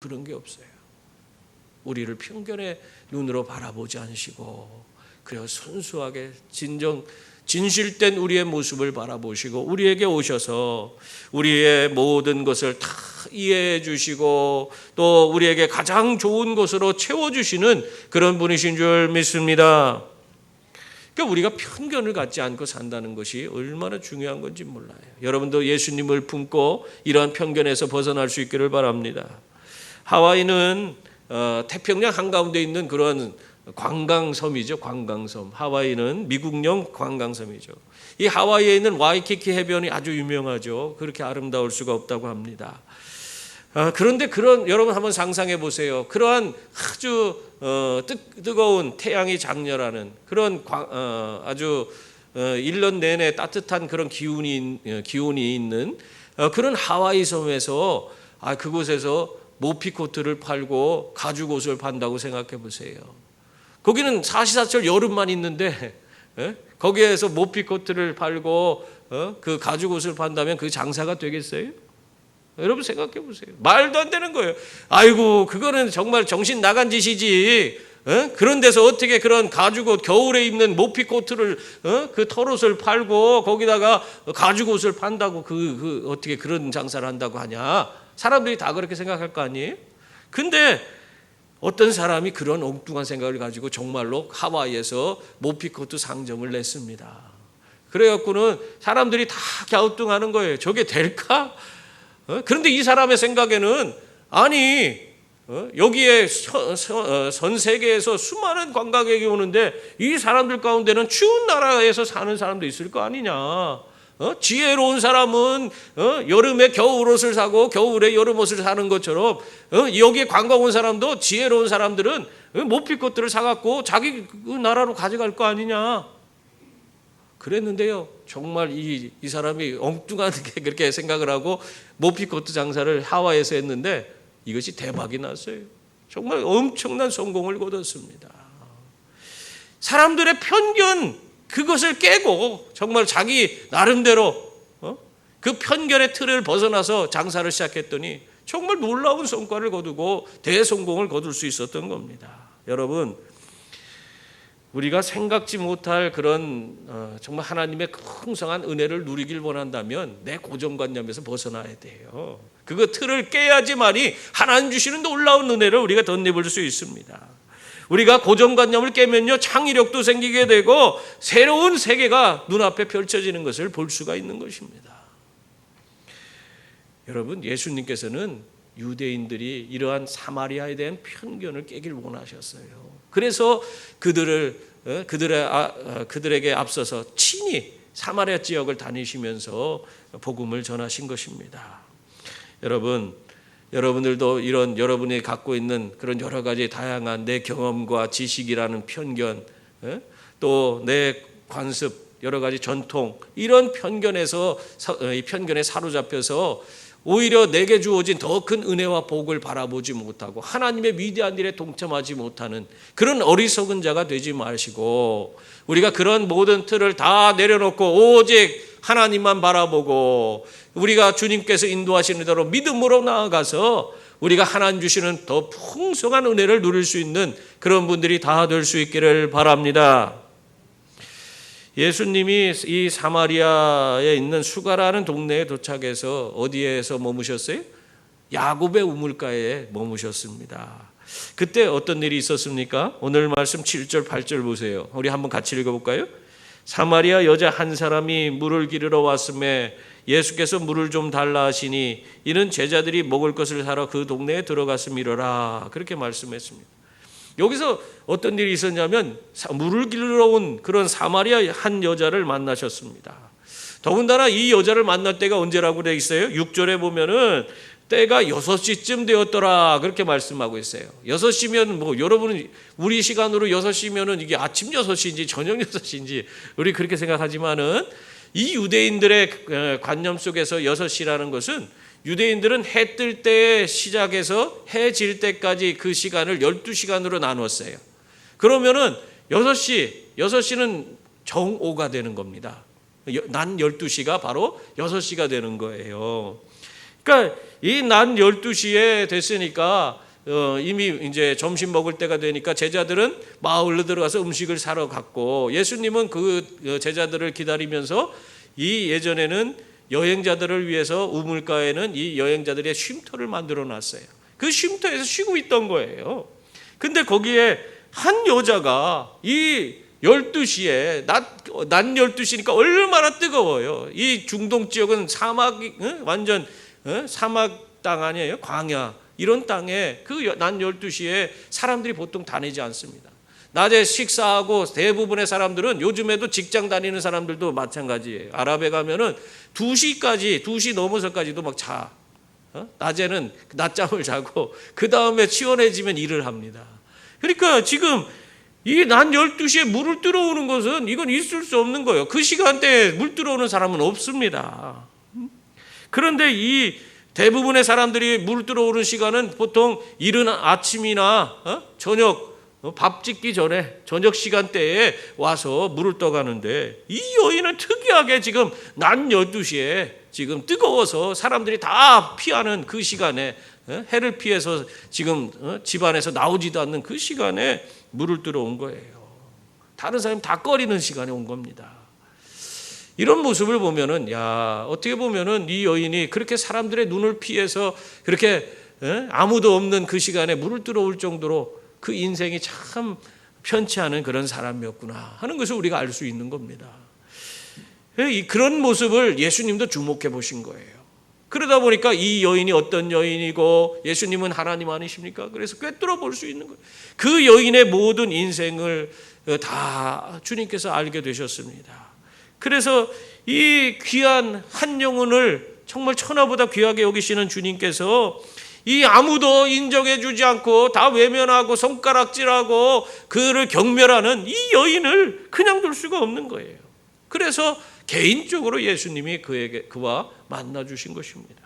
그런 게 없어요. 우리를 편견의 눈으로 바라보지 않으시고 그래서 순수하게 진실된 우리의 모습을 바라보시고 우리에게 오셔서 우리의 모든 것을 다 이해해 주시고 또 우리에게 가장 좋은 것으로 채워주시는 그런 분이신 줄 믿습니다. 그러니까 우리가 편견을 갖지 않고 산다는 것이 얼마나 중요한 건지 몰라요. 여러분도 예수님을 품고 이러한 편견에서 벗어날 수 있기를 바랍니다. 하와이는 태평양 한가운데 있는 그런 관광섬이죠. 관광섬. 하와이는 미국령 관광섬이죠. 이 하와이에 있는 와이키키 해변이 아주 유명하죠. 그렇게 아름다울 수가 없다고 합니다. 그런데 여러분 한번 상상해 보세요. 그러한 아주 뜨거운 태양이 장렬하는 그런 아주 1년 내내 따뜻한 그런 기온이 있는 그런 하와이 섬에서 그곳에서 모피코트를 팔고 가죽 옷을 판다고 생각해 보세요. 거기는 사시사철 여름만 있는데 거기에서 모피코트를 팔고 그 가죽 옷을 판다면 그 장사가 되겠어요? 여러분 생각해 보세요. 말도 안 되는 거예요. 아이고 그거는 정말 정신 나간 짓이지. 그런 데서 어떻게 그런 가죽옷 겨울에 입는 모피코트를 그 털옷을 팔고 거기다가 가죽옷을 판다고 어떻게 그런 장사를 한다고 하냐. 사람들이 다 그렇게 생각할 거 아니에요? 근데 어떤 사람이 그런 엉뚱한 생각을 가지고 정말로 하와이에서 모피코트 상점을 냈습니다. 그래갖고는 사람들이 다 갸우뚱하는 거예요. 저게 될까? 그런데 이 사람의 생각에는 여기에 전 세계에서 수많은 관광객이 오는데 이 사람들 가운데는 추운 나라에서 사는 사람도 있을 거 아니냐. 지혜로운 사람은 여름에 겨울옷을 사고 겨울에 여름옷을 사는 것처럼 여기에 관광 온 사람도 지혜로운 사람들은 모피코트를 사갖고 자기 나라로 가져갈 거 아니냐. 그랬는데요. 정말 이 사람이 엉뚱하게 그렇게 생각을 하고 모피코트 장사를 하와이에서 했는데 이것이 대박이 났어요. 정말 엄청난 성공을 거뒀습니다. 사람들의 편견 그것을 깨고 정말 자기 나름대로 그 편견의 틀을 벗어나서 장사를 시작했더니 정말 놀라운 성과를 거두고 대성공을 거둘 수 있었던 겁니다. 여러분 우리가 생각지 못할 그런 정말 하나님의 풍성한 은혜를 누리길 원한다면 내 고정관념에서 벗어나야 돼요. 그거 틀을 깨야지만이 하나님 주시는 놀라운 은혜를 우리가 덧입을 수 있습니다. 우리가 고정관념을 깨면요 창의력도 생기게 되고 새로운 세계가 눈앞에 펼쳐지는 것을 볼 수가 있는 것입니다. 여러분 예수님께서는 유대인들이 이러한 사마리아에 대한 편견을 깨길 원하셨어요. 그래서 그들에게 앞서서 친히 사마리아 지역을 다니시면서 복음을 전하신 것입니다. 여러분들도 이런 여러분이 갖고 있는 그런 여러 가지 다양한 내 경험과 지식이라는 편견, 또 내 관습, 여러 가지 전통 이런 편견에 사로잡혀서 오히려 내게 주어진 더 큰 은혜와 복을 바라보지 못하고 하나님의 위대한 일에 동참하지 못하는 그런 어리석은 자가 되지 마시고 우리가 그런 모든 틀을 다 내려놓고 오직 하나님만 바라보고 우리가 주님께서 인도하시는 대로 믿음으로 나아가서 우리가 하나님 주시는 더 풍성한 은혜를 누릴 수 있는 그런 분들이 다 될 수 있기를 바랍니다. 예수님이 이 사마리아에 있는 수가라는 동네에 도착해서 어디에서 머무셨어요? 야곱의 우물가에 머무셨습니다. 그때 어떤 일이 있었습니까? 오늘 말씀 7절 8절 보세요. 우리 한번 같이 읽어볼까요? 사마리아 여자 한 사람이 물을 기르러 왔음에 예수께서 물을 좀 달라 하시니 이는 제자들이 먹을 것을 사러 그 동네에 들어갔음이로라. 그렇게 말씀했습니다. 여기서 어떤 일이 있었냐면 물을 기르러 온 그런 사마리아 한 여자를 만나셨습니다. 더군다나 이 여자를 만날 때가 언제라고 되어 있어요? 6절에 보면은 때가 6시쯤 되었더라 그렇게 말씀하고 있어요. 6시면 여러분은 우리 시간으로 6시면은 이게 아침 6시인지 저녁 6시인지 우리 그렇게 생각하지만은 이 유대인들의 관념 속에서 6시라는 것은 유대인들은 해 뜰 때 시작해서 해 질 때까지 그 시간을 12시간으로 나눴어요. 그러면은 6시는 정오가 되는 겁니다. 난 12시가 바로 6시가 되는 거예요. 그러니까 이 낮 12시에 됐으니까 이미 이제 점심 먹을 때가 되니까 제자들은 마을로 들어가서 음식을 사러 갔고, 예수님은 그 제자들을 기다리면서 이 예전에는 여행자들을 위해서 우물가에는 이 여행자들의 쉼터를 만들어 놨어요. 그 쉼터에서 쉬고 있던 거예요. 근데 거기에 한 여자가 이 12시에 낮 12시니까 얼마나 뜨거워요. 이 중동 지역은 사막이 완전 사막 땅 아니에요? 광야. 이런 땅에 그 낮 12시에 사람들이 보통 다니지 않습니다. 낮에 식사하고 대부분의 사람들은, 요즘에도 직장 다니는 사람들도 마찬가지예요. 아랍에 가면은 2시 넘어서까지도 막 자. 낮에는 낮잠을 자고 그 다음에 시원해지면 일을 합니다. 그러니까 지금 이 낮 12시에 물을 들어오는 것은 이건 있을 수 없는 거예요. 그 시간대에 물 들어오는 사람은 없습니다. 그런데 이 대부분의 사람들이 물 들어오는 시간은 보통 이른 아침이나 저녁 밥 짓기 전에 저녁 시간대에 와서 물을 떠가는데, 이 여인은 특이하게 지금 낮 12시에 지금 뜨거워서 사람들이 다 피하는 그 시간에, 해를 피해서 지금 집안에서 나오지도 않는 그 시간에 물을 들어온 거예요. 다른 사람이 다 꺼리는 시간에 온 겁니다. 이런 모습을 보면은, 야, 어떻게 보면은 이 여인이 그렇게 사람들의 눈을 피해서 그렇게 아무도 없는 그 시간에 물을 들어올 정도로 그 인생이 참 편치 않은 그런 사람이었구나 하는 것을 우리가 알 수 있는 겁니다. 그런 모습을 예수님도 주목해 보신 거예요. 그러다 보니까 이 여인이 어떤 여인이고 예수님은 하나님 아니십니까? 그래서 꿰뚫어 볼 수 있는 거예요. 그 여인의 모든 인생을 다 주님께서 알게 되셨습니다. 그래서 이 귀한 한 영혼을 정말 천하보다 귀하게 여기시는 주님께서 이 아무도 인정해 주지 않고 다 외면하고 손가락질하고 그를 경멸하는 이 여인을 그냥 둘 수가 없는 거예요. 그래서 개인적으로 예수님이 그와 만나 주신 것입니다.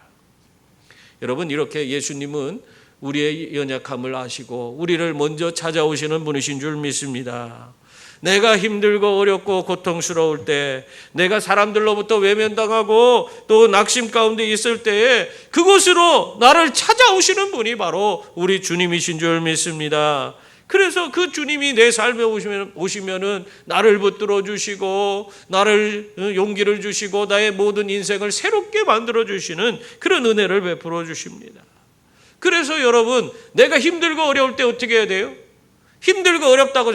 여러분, 이렇게 예수님은 우리의 연약함을 아시고 우리를 먼저 찾아오시는 분이신 줄 믿습니다. 내가 힘들고 어렵고 고통스러울 때, 내가 사람들로부터 외면당하고 또 낙심 가운데 있을 때에 그곳으로 나를 찾아오시는 분이 바로 우리 주님이신 줄 믿습니다. 그래서 그 주님이 내 삶에 오시면은 나를 붙들어 주시고 나를 용기를 주시고 나의 모든 인생을 새롭게 만들어 주시는 그런 은혜를 베풀어 주십니다. 그래서 여러분, 내가 힘들고 어려울 때 어떻게 해야 돼요? 힘들고 어렵다고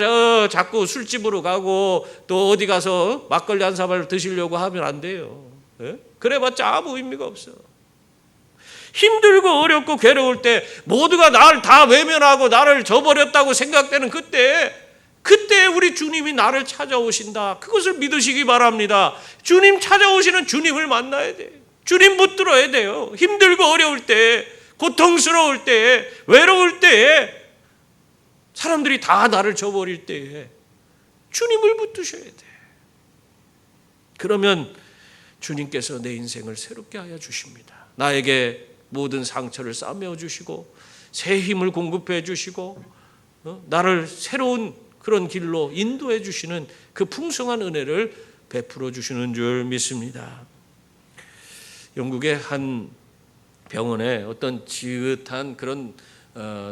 자꾸 술집으로 가고 또 어디 가서 막걸리 한 사발 드시려고 하면 안 돼요. 그래봤자 아무 의미가 없어. 힘들고 어렵고 괴로울 때 모두가 나를 다 외면하고 나를 저버렸다고 생각되는 그때 우리 주님이 나를 찾아오신다. 그것을 믿으시기 바랍니다. 주님 찾아오시는 주님을 만나야 돼. 주님 붙들어야 돼요. 힘들고 어려울 때, 고통스러울 때, 외로울 때, 사람들이 다 나를 저버릴 때에 주님을 붙드셔야 돼. 그러면 주님께서 내 인생을 새롭게 하여 주십니다. 나에게 모든 상처를 싸매어 주시고 새 힘을 공급해 주시고 나를 새로운 그런 길로 인도해 주시는 그 풍성한 은혜를 베풀어 주시는 줄 믿습니다. 영국의 한 병원에 어떤 지긋한 그런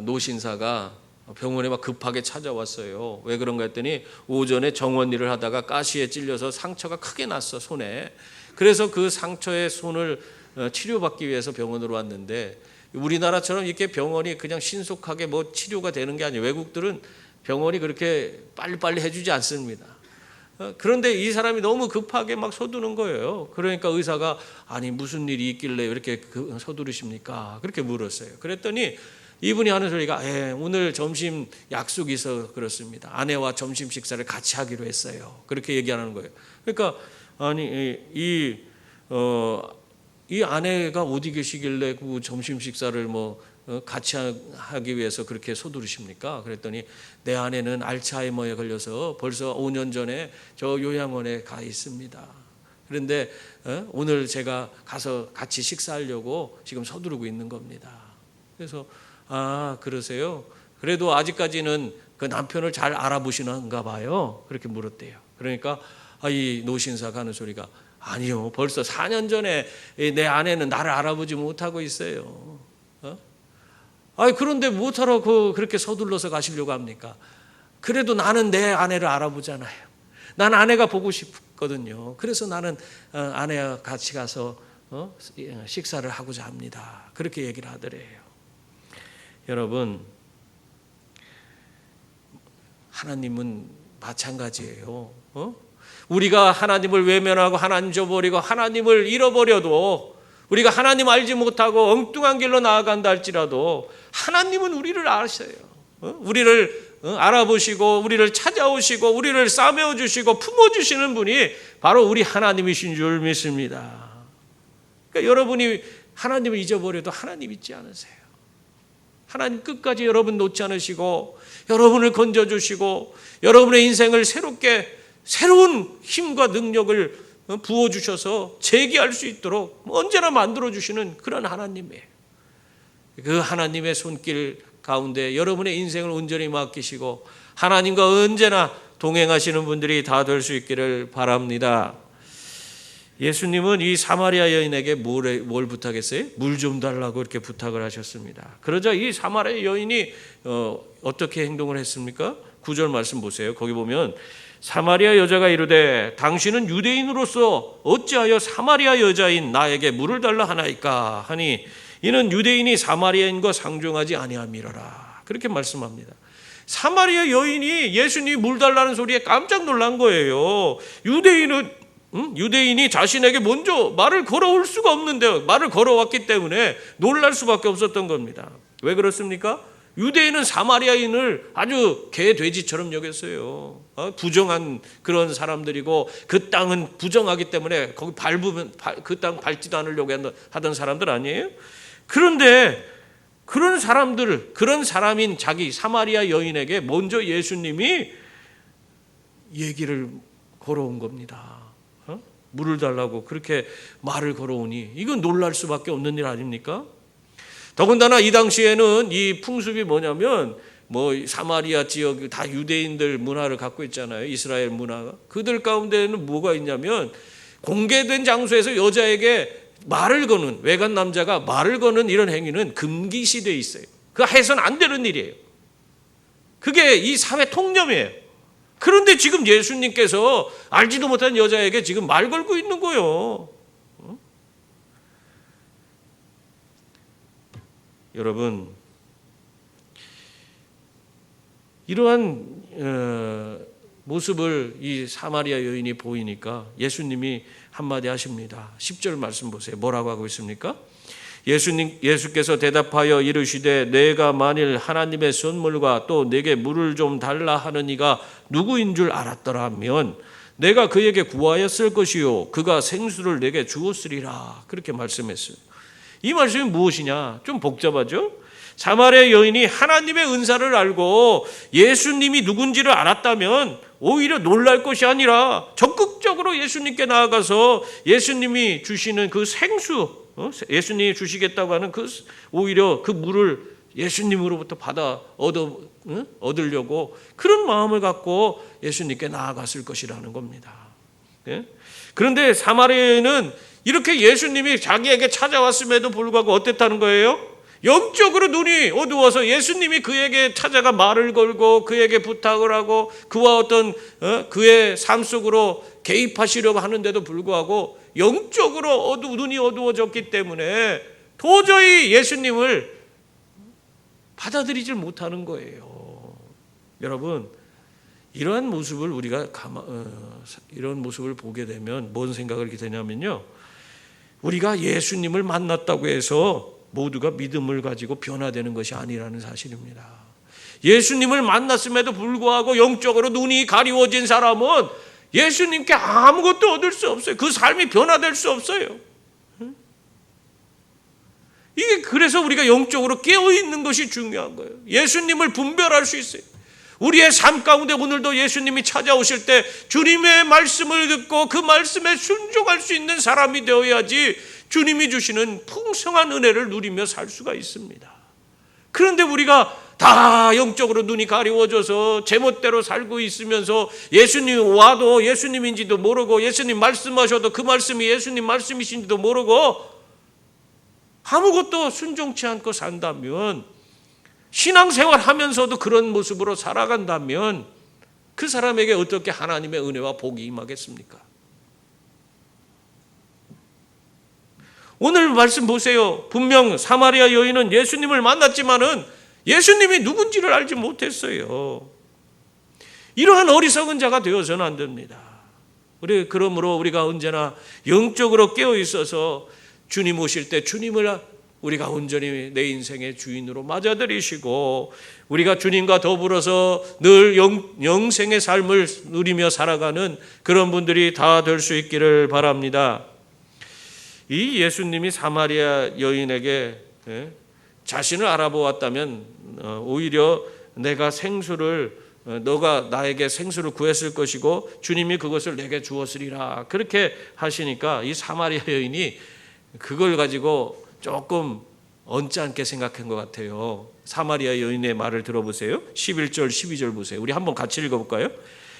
노신사가 병원에 막 급하게 찾아왔어요. 왜 그런가 했더니 오전에 정원 일을 하다가 가시에 찔려서 상처가 크게 났어, 손에. 그래서 그 상처의 손을 치료받기 위해서 병원으로 왔는데, 우리나라처럼 이렇게 병원이 그냥 신속하게 뭐 치료가 되는 게 아니에요. 외국들은 병원이 그렇게 빨리빨리 해주지 않습니다. 그런데 이 사람이 너무 급하게 막 서두는 거예요. 그러니까 의사가, 아니 무슨 일이 있길래 이렇게 서두르십니까? 그렇게 물었어요. 그랬더니 이분이 하는 소리가, 오늘 점심 약속이 있어 그렇습니다. 아내와 점심 식사를 같이 하기로 했어요. 그렇게 얘기하는 거예요. 그러니까 아니 이 아내가 어디 계시길래 그 점심 식사를 같이 하기 위해서 그렇게 서두르십니까? 그랬더니 내 아내는 알츠하이머에 걸려서 벌써 5년 전에 저 요양원에 가 있습니다. 그런데 오늘 제가 가서 같이 식사하려고 지금 서두르고 있는 겁니다. 그래서 그러세요? 그래도 아직까지는 그 남편을 잘 알아보시는가 봐요. 그렇게 물었대요. 그러니까 이 노신사가 하는 소리가, 아니요. 벌써 4년 전에 내 아내는 나를 알아보지 못하고 있어요. 그런데 못하러 그렇게 서둘러서 가시려고 합니까? 그래도 나는 내 아내를 알아보잖아요. 난 아내가 보고 싶거든요. 그래서 나는 아내와 같이 가서 식사를 하고자 합니다. 그렇게 얘기를 하더래요. 여러분, 하나님은 마찬가지예요. 우리가 하나님을 외면하고 하나님 저버리고 하나님을 잃어버려도, 우리가 하나님 알지 못하고 엉뚱한 길로 나아간다 할지라도 하나님은 우리를 아셔요. 우리를 알아보시고 우리를 찾아오시고 우리를 싸매어 주시고 품어 주시는 분이 바로 우리 하나님이신 줄 믿습니다. 그러니까 여러분이 하나님을 잊어버려도 하나님 잊지 않으세요. 하나님 끝까지 여러분 놓지 않으시고 여러분을 건져주시고 여러분의 인생을 새로운 힘과 능력을 부어주셔서 재기할 수 있도록 언제나 만들어주시는 그런 하나님이에요. 그 하나님의 손길 가운데 여러분의 인생을 온전히 맡기시고 하나님과 언제나 동행하시는 분들이 다 될 수 있기를 바랍니다. 예수님은 이 사마리아 여인에게 뭘 부탁했어요? 물 좀 달라고 이렇게 부탁을 하셨습니다. 그러자 이 사마리아 여인이 어떻게 행동을 했습니까? 9절 말씀 보세요. 거기 보면 사마리아 여자가 이르되 당신은 유대인으로서 어찌하여 사마리아 여자인 나에게 물을 달라 하나이까 하니 이는 유대인이 사마리아인과 상종하지 아니함이로라. 그렇게 말씀합니다. 사마리아 여인이 예수님이 물 달라는 소리에 깜짝 놀란 거예요. 유대인이 자신에게 먼저 말을 걸어올 수가 없는데 말을 걸어왔기 때문에 놀랄 수밖에 없었던 겁니다. 왜 그렇습니까? 유대인은 사마리아인을 아주 개 돼지처럼 여겼어요. 부정한 그런 사람들이고 그 땅은 부정하기 때문에 거기 밟으면 그 땅 밟지도 않으려고 하던 사람들 아니에요? 그런데 그런 사람인 자기 사마리아 여인에게 먼저 예수님이 얘기를 걸어온 겁니다. 물을 달라고 그렇게 말을 걸어오니 이건 놀랄 수밖에 없는 일 아닙니까? 더군다나 이 당시에는 이 풍습이 뭐냐면 사마리아 지역 다 유대인들 문화를 갖고 있잖아요. 이스라엘 문화가. 그들 가운데는 뭐가 있냐면 공개된 장소에서 여자에게 말을 거는, 외간 남자가 말을 거는 이런 행위는 금기시되어 있어요. 그거 해서는 안 되는 일이에요. 그게 이 사회 통념이에요. 그런데 지금 예수님께서 알지도 못한 여자에게 지금 말 걸고 있는 거예요. 여러분, 이러한 모습을 이 사마리아 여인이 보이니까 예수님이 한마디 하십니다. 10절 말씀 보세요. 뭐라고 하고 있습니까? 예수께서 대답하여 이르시되 내가 만일 하나님의 선물과 또 내게 물을 좀 달라 하는 이가 누구인 줄 알았더라면 내가 그에게 구하였을 것이요 그가 생수를 내게 주었으리라. 그렇게 말씀했어요. 이 말씀이 무엇이냐? 좀 복잡하죠? 사마리아 여인이 하나님의 은사를 알고 예수님이 누군지를 알았다면 오히려 놀랄 것이 아니라 적극적으로 예수님께 나아가서 예수님이 주시는 그 생수, 예수님이 주시겠다고 하는 오히려 그 물을 예수님으로부터 받아 얻으려고 그런 마음을 갖고 예수님께 나아갔을 것이라는 겁니다. 그런데 사마리아인은 이렇게 예수님이 자기에게 찾아왔음에도 불구하고 어땠다는 거예요? 영적으로 눈이 어두워서 예수님이 그에게 찾아가 말을 걸고 그에게 부탁을 하고 그와 어떤 그의 삶 속으로 개입하시려고 하는데도 불구하고 영적으로 눈이 어두워졌기 때문에 도저히 예수님을 받아들이질 못하는 거예요. 여러분, 이러한 모습을 우리가 이런 모습을 보게 되면 뭔 생각을 하게 되냐면요, 우리가 예수님을 만났다고 해서 모두가 믿음을 가지고 변화되는 것이 아니라는 사실입니다. 예수님을 만났음에도 불구하고 영적으로 눈이 가리워진 사람은 예수님께 아무것도 얻을 수 없어요. 그 삶이 변화될 수 없어요. 이게 그래서 우리가 영적으로 깨어있는 것이 중요한 거예요. 예수님을 분별할 수 있어요. 우리의 삶 가운데 오늘도 예수님이 찾아오실 때 주님의 말씀을 듣고 그 말씀에 순종할 수 있는 사람이 되어야지 주님이 주시는 풍성한 은혜를 누리며 살 수가 있습니다. 그런데 우리가 다 영적으로 눈이 가리워져서 제멋대로 살고 있으면서 예수님이 와도 예수님인지도 모르고 예수님 말씀하셔도 그 말씀이 예수님 말씀이신지도 모르고 아무것도 순종치 않고 산다면, 신앙생활 하면서도 그런 모습으로 살아간다면 그 사람에게 어떻게 하나님의 은혜와 복이 임하겠습니까? 오늘 말씀 보세요. 분명 사마리아 여인은 예수님을 만났지만은 예수님이 누군지를 알지 못했어요. 이러한 어리석은 자가 되어서는 안 됩니다. 그러므로 우리가 언제나 영적으로 깨어 있어서 주님 오실 때 주님을 우리가 온전히 내 인생의 주인으로 맞아들이시고 우리가 주님과 더불어서 늘 영생의 삶을 누리며 살아가는 그런 분들이 다 될 수 있기를 바랍니다. 이 예수님이 사마리아 여인에게 자신을 알아보았다면 오히려 내가 너가 나에게 생수를 구했을 것이고 주님이 그것을 내게 주었으리라 그렇게 하시니까 이 사마리아 여인이 그걸 가지고 조금 언짢게 생각한 것 같아요. 사마리아 여인의 말을 들어보세요. 11절 12절 보세요. 우리 한번 같이 읽어볼까요?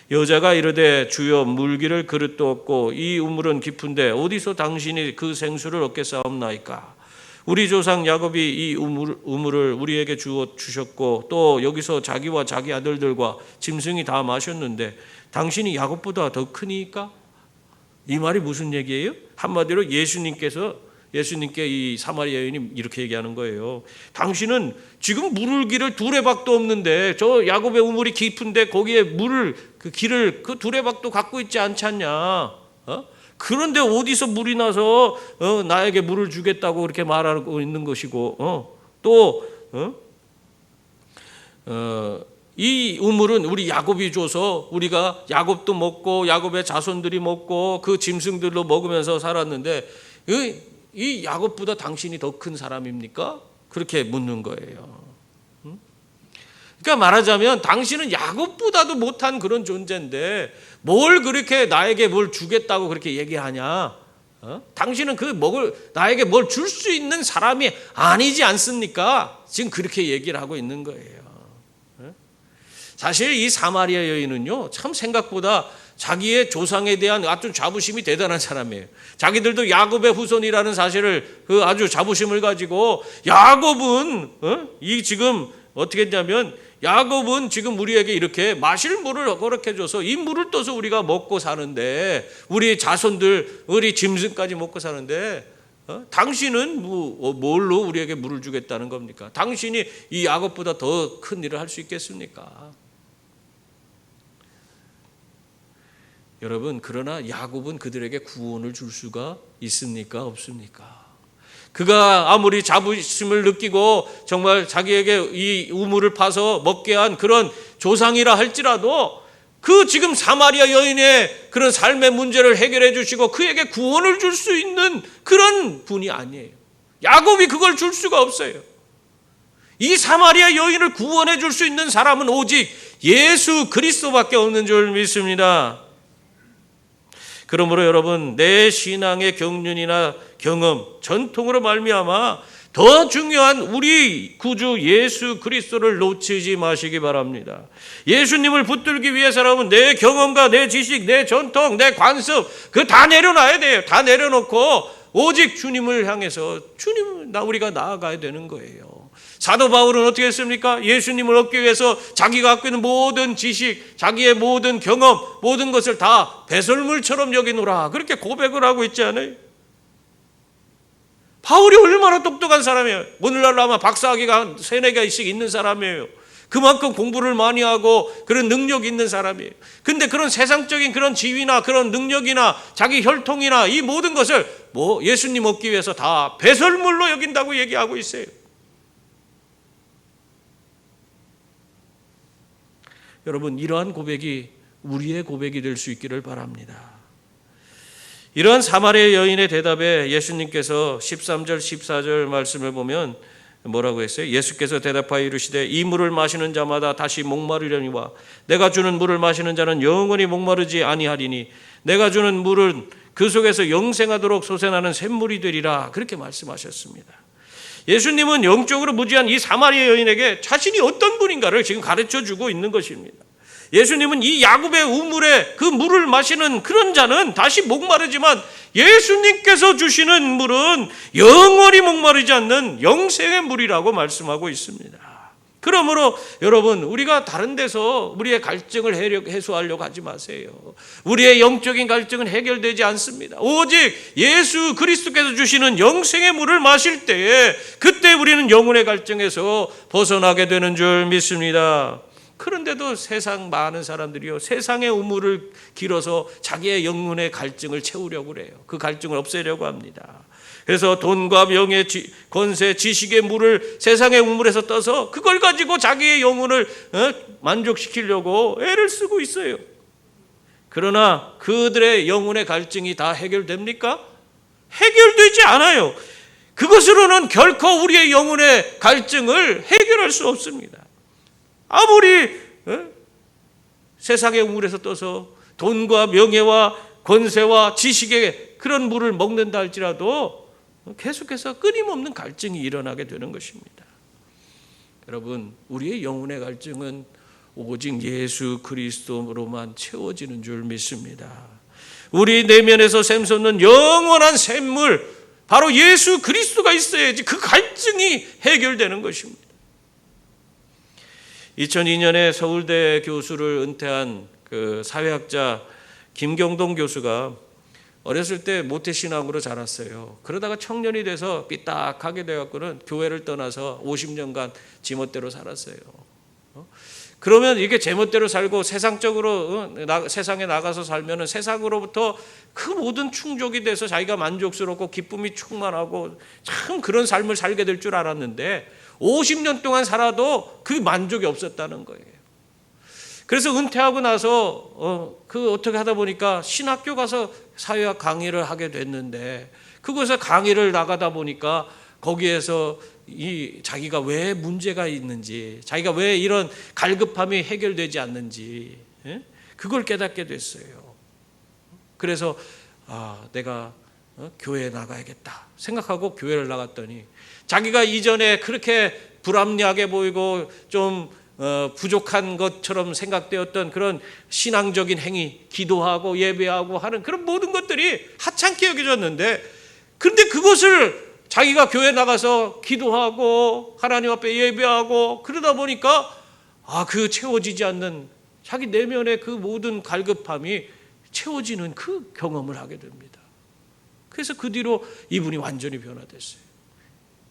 여자가 이르되 주여 물기를 그릇도 없고 이 우물은 깊은데 어디서 당신이 그 생수를 얻겠사옵나이까? 우리 조상 야곱이 이 우물을 우리에게 주셨고 또 여기서 자기와 자기 아들들과 짐승이 다 마셨는데 당신이 야곱보다 더 크니까? 이 말이 무슨 얘기예요? 한마디로 예수님께 이 사마리아 여인이 이렇게 얘기하는 거예요. 당신은 지금 물을 길을 두레박도 없는데 저 야곱의 우물이 깊은데 거기에 그 길을 그 두레박도 갖고 있지 않잖냐? 그런데 어디서 물이 나서 나에게 물을 주겠다고 그렇게 말하고 있는 것이고 이 우물은 우리 야곱이 줘서 우리가 야곱도 먹고 야곱의 자손들이 먹고 그 짐승들로 먹으면서 살았는데 이 야곱보다 당신이 더 큰 사람입니까? 그렇게 묻는 거예요. 그러니까 말하자면 당신은 야곱보다도 못한 그런 존재인데 뭘 그렇게 나에게 뭘 주겠다고 그렇게 얘기하냐? 당신은 나에게 뭘 줄 수 있는 사람이 아니지 않습니까? 지금 그렇게 얘기를 하고 있는 거예요. 사실 이 사마리아 여인은요, 참 생각보다 자기의 조상에 대한 아주 자부심이 대단한 사람이에요. 자기들도 야곱의 후손이라는 사실을 아주 자부심을 가지고 야곱은 지금 어떻게 했냐면 야곱은 지금 우리에게 이렇게 마실 물을 허락해줘서 이 물을 떠서 우리가 먹고 사는데 우리 자손들 우리 짐승까지 먹고 사는데 당신은 뭘로 우리에게 물을 주겠다는 겁니까? 당신이 이 야곱보다 더 큰 일을 할 수 있겠습니까? 여러분, 그러나 야곱은 그들에게 구원을 줄 수가 있습니까? 없습니까? 그가 아무리 자부심을 느끼고 정말 자기에게 이 우물을 파서 먹게 한 그런 조상이라 할지라도 그 지금 사마리아 여인의 그런 삶의 문제를 해결해 주시고 그에게 구원을 줄 수 있는 그런 분이 아니에요. 야곱이 그걸 줄 수가 없어요. 이 사마리아 여인을 구원해 줄 수 있는 사람은 오직 예수 그리스도밖에 없는 줄 믿습니다. 그러므로 여러분, 내 신앙의 경륜이나 경험, 전통으로 말미암아 더 중요한 우리 구주 예수 그리스도를 놓치지 마시기 바랍니다. 예수님을 붙들기 위해서라면 내 경험과 내 지식, 내 전통, 내 관습 그거 다 내려놔야 돼요. 다 내려놓고 오직 주님을 향해서 우리가 나아가야 되는 거예요. 사도 바울은 어떻게 했습니까? 예수님을 얻기 위해서 자기가 갖고 있는 모든 지식, 자기의 모든 경험, 모든 것을 다 배설물처럼 여기노라 그렇게 고백을 하고 있지 않아요? 바울이 얼마나 똑똑한 사람이에요. 오늘날로 아마 박사학위가 한 3-4개씩 있는 사람이에요. 그만큼 공부를 많이 하고 그런 능력이 있는 사람이에요. 근데 그런 세상적인 그런 지위나 그런 능력이나 자기 혈통이나 이 모든 것을 예수님 얻기 위해서 다 배설물로 여긴다고 얘기하고 있어요. 여러분, 이러한 고백이 우리의 고백이 될 수 있기를 바랍니다. 이러한 사마리아 여인의 대답에 예수님께서 13절 14절 말씀을 보면 뭐라고 했어요? 예수께서 대답하여 이르시되 이 물을 마시는 자마다 다시 목마르려니와 내가 주는 물을 마시는 자는 영원히 목마르지 아니하리니 내가 주는 물은 그 속에서 영생하도록 솟아나는 샘물이 되리라 그렇게 말씀하셨습니다. 예수님은 영적으로 무지한 이 사마리아 여인에게 자신이 어떤 분인가를 지금 가르쳐주고 있는 것입니다. 예수님은 이 야곱의 우물에 그 물을 마시는 그런 자는 다시 목마르지만 예수님께서 주시는 물은 영원히 목마르지 않는 영생의 물이라고 말씀하고 있습니다. 그러므로 여러분, 우리가 다른 데서 우리의 갈증을 해소하려고 하지 마세요. 우리의 영적인 갈증은 해결되지 않습니다. 오직 예수 그리스도께서 주시는 영생의 물을 마실 때에 그때 우리는 영혼의 갈증에서 벗어나게 되는 줄 믿습니다. 그런데도 세상 많은 사람들이요, 세상의 우물을 길어서 자기의 영혼의 갈증을 채우려고 그래요. 그 갈증을 없애려고 합니다. 그래서 돈과 명예, 권세, 지식의 물을 세상의 우물에서 떠서 그걸 가지고 자기의 영혼을 만족시키려고 애를 쓰고 있어요. 그러나 그들의 영혼의 갈증이 다 해결됩니까? 해결되지 않아요. 그것으로는 결코 우리의 영혼의 갈증을 해결할 수 없습니다. 아무리 세상의 우물에서 떠서 돈과 명예와 권세와 지식의 그런 물을 먹는다 할지라도 계속해서 끊임없는 갈증이 일어나게 되는 것입니다. 여러분, 우리의 영혼의 갈증은 오직 예수 그리스도로만 채워지는 줄 믿습니다. 우리 내면에서 샘솟는 영원한 샘물, 바로 예수 그리스도가 있어야지 그 갈증이 해결되는 것입니다. 2002년에 서울대 교수를 은퇴한 그 사회학자 김경동 교수가 어렸을 때 모태신앙으로 자랐어요. 그러다가 청년이 돼서 삐딱하게 돼갖고는 교회를 떠나서 50년간 지멋대로 살았어요. 그러면 이게 제멋대로 살고 세상적으로 세상에 나가서 살면은 세상으로부터 그 모든 충족이 돼서 자기가 만족스럽고 기쁨이 충만하고 참 그런 삶을 살게 될 줄 알았는데 50년 동안 살아도 그 만족이 없었다는 거예요. 그래서 은퇴하고 나서 어떻게 하다 보니까 신학교 가서 사회학 강의를 하게 됐는데 그곳에 강의를 나가다 보니까 거기에서 자기가 왜 문제가 있는지, 자기가 왜 이런 갈급함이 해결되지 않는지 그걸 깨닫게 됐어요. 그래서 내가 교회에 나가야겠다 생각하고 교회를 나갔더니 자기가 이전에 그렇게 불합리하게 보이고 좀 부족한 것처럼 생각되었던 그런 신앙적인 행위, 기도하고 예배하고 하는 그런 모든 것들이 하찮게 여겨졌는데, 그런데 그것을 자기가 교회 나가서 기도하고 하나님 앞에 예배하고 그러다 보니까 그 채워지지 않는 자기 내면의 그 모든 갈급함이 채워지는 그 경험을 하게 됩니다. 그래서 그 뒤로 이분이 완전히 변화됐어요.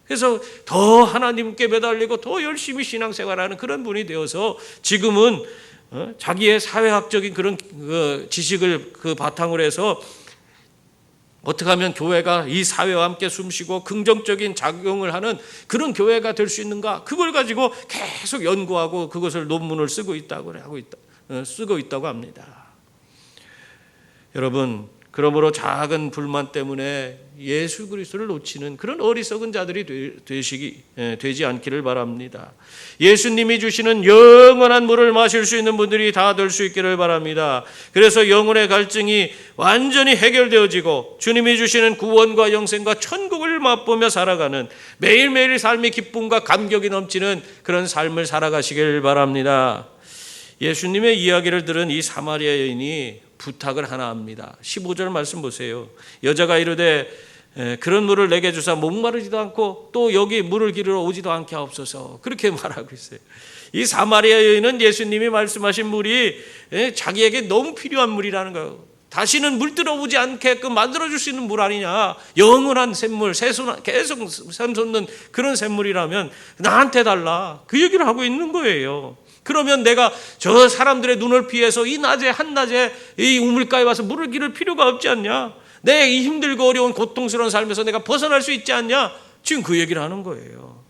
그래서 더 하나님께 매달리고 더 열심히 신앙생활하는 그런 분이 되어서 지금은 자기의 사회학적인 그런 지식을 그 바탕으로 해서 어떻게 하면 교회가 이 사회와 함께 숨쉬고 긍정적인 작용을 하는 그런 교회가 될 수 있는가, 그걸 가지고 계속 연구하고 그것을 논문을 쓰고 있다고 합니다. 여러분, 그러므로 작은 불만 때문에 예수 그리스도를 놓치는 그런 어리석은 자들이 되지 않기를 바랍니다. 예수님이 주시는 영원한 물을 마실 수 있는 분들이 다 될 수 있기를 바랍니다. 그래서 영혼의 갈증이 완전히 해결되어지고 주님이 주시는 구원과 영생과 천국을 맛보며 살아가는 매일매일 삶의 기쁨과 감격이 넘치는 그런 삶을 살아가시길 바랍니다. 예수님의 이야기를 들은 이 사마리아 여인이 부탁을 하나 합니다. 15절 말씀 보세요. 여자가 이르되 그런 물을 내게 주사 목마르지도 않고 또 여기 물을 기르러 오지도 않게 하옵소서, 그렇게 말하고 있어요. 이 사마리아 여인은 예수님이 말씀하신 물이 자기에게 너무 필요한 물이라는 거예요. 다시는 물 들어오지 않게끔 만들어줄 수 있는 물 아니냐, 영원한 샘물, 계속 샘솟는 그런 샘물이라면 나한테 달라, 그 얘기를 하고 있는 거예요. 그러면 내가 저 사람들의 눈을 피해서 이 낮에 한낮에 이 우물가에 와서 물을 기를 필요가 없지 않냐, 내 이 힘들고 어려운 고통스러운 삶에서 내가 벗어날 수 있지 않냐, 지금 그 얘기를 하는 거예요.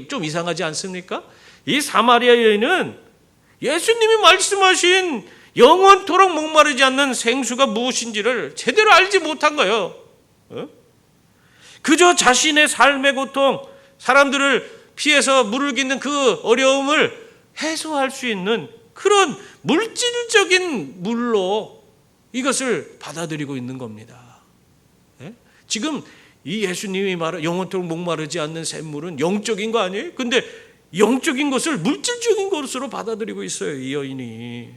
좀 이상하지 않습니까? 이 사마리아 여인은 예수님이 말씀하신 영원토록 목마르지 않는 생수가 무엇인지를 제대로 알지 못한 거예요. 그저 자신의 삶의 고통, 사람들을 피해서 물을 깃는 그 어려움을 해소할 수 있는 그런 물질적인 물로 이것을 받아들이고 있는 겁니다. 지금 이 예수님이 말한 영원토록 목마르지 않는 샘물은 영적인 거 아니에요? 근데 영적인 것을 물질적인 것으로 받아들이고 있어요, 이 여인이.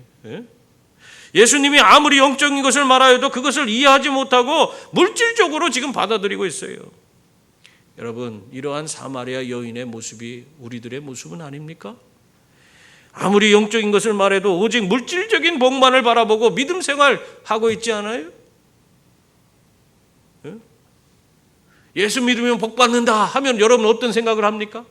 예수님이 아무리 영적인 것을 말하여도 그것을 이해하지 못하고 물질적으로 지금 받아들이고 있어요. 여러분, 이러한 사마리아 여인의 모습이 우리들의 모습은 아닙니까? 아무리 영적인 것을 말해도 오직 물질적인 복만을 바라보고 믿음 생활하고 있지 않아요? 예수 믿으면 복 받는다 하면 여러분 어떤 생각을 합니까?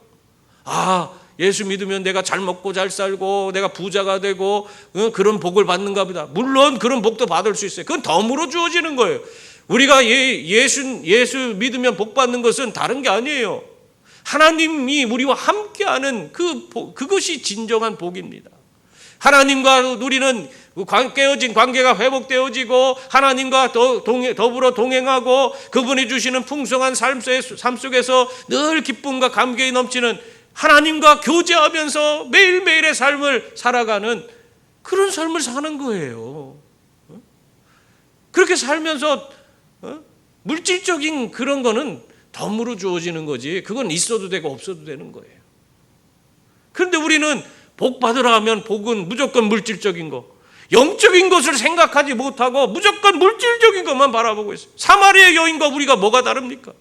예수 믿으면 내가 잘 먹고 잘 살고 내가 부자가 되고 그런 복을 받는가 보다. 물론 그런 복도 받을 수 있어요. 그건 덤으로 주어지는 거예요. 우리가 예수 믿으면 복 받는 것은 다른 게 아니에요. 하나님이 우리와 함께하는 그것이 진정한 복입니다. 하나님과 우리는 깨어진 관계가 회복되어지고 하나님과 더불어 동행하고 그분이 주시는 풍성한 삶 속에서 늘 기쁨과 감격이 넘치는 하나님과 교제하면서 매일매일의 삶을 살아가는 그런 삶을 사는 거예요. 그렇게 살면서 물질적인 그런 거는 덤으로 주어지는 거지, 그건 있어도 되고 없어도 되는 거예요. 그런데 우리는 복 받으라 하면 복은 무조건 물질적인 거, 영적인 것을 생각하지 못하고 무조건 물질적인 것만 바라보고 있어요. 사마리아 여인과 우리가 뭐가 다릅니까?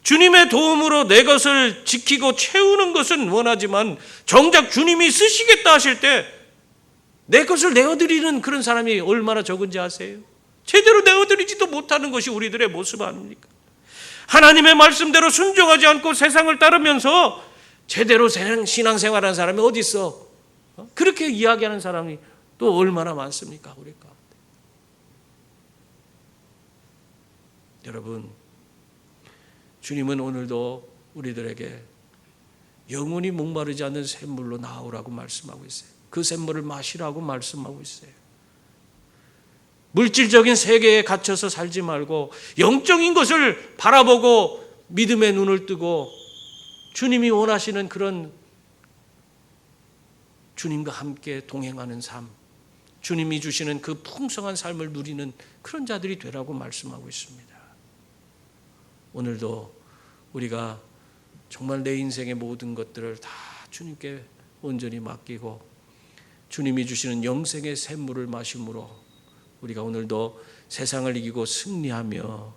주님의 도움으로 내 것을 지키고 채우는 것은 원하지만 정작 주님이 쓰시겠다 하실 때 내 것을 내어드리는 그런 사람이 얼마나 적은지 아세요? 제대로 내어드리지도 못하는 것이 우리들의 모습 아닙니까? 하나님의 말씀대로 순종하지 않고 세상을 따르면서 제대로 신앙생활하는 사람이 어디 있어? 그렇게 이야기하는 사람이 또 얼마나 많습니까? 우리 가운데. 여러분, 주님은 오늘도 우리들에게 영원히 목마르지 않는 샘물로 나오라고 말씀하고 있어요. 그 샘물을 마시라고 말씀하고 있어요. 물질적인 세계에 갇혀서 살지 말고 영적인 것을 바라보고 믿음의 눈을 뜨고 주님이 원하시는 그런 주님과 함께 동행하는 삶, 주님이 주시는 그 풍성한 삶을 누리는 그런 자들이 되라고 말씀하고 있습니다. 오늘도 우리가 정말 내 인생의 모든 것들을 다 주님께 온전히 맡기고 주님이 주시는 영생의 샘물을 마심으로 우리가 오늘도 세상을 이기고 승리하며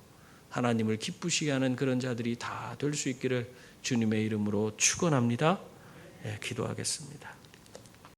하나님을 기쁘시게 하는 그런 자들이 다 될 수 있기를 주님의 이름으로 축원합니다. 기도하겠습니다.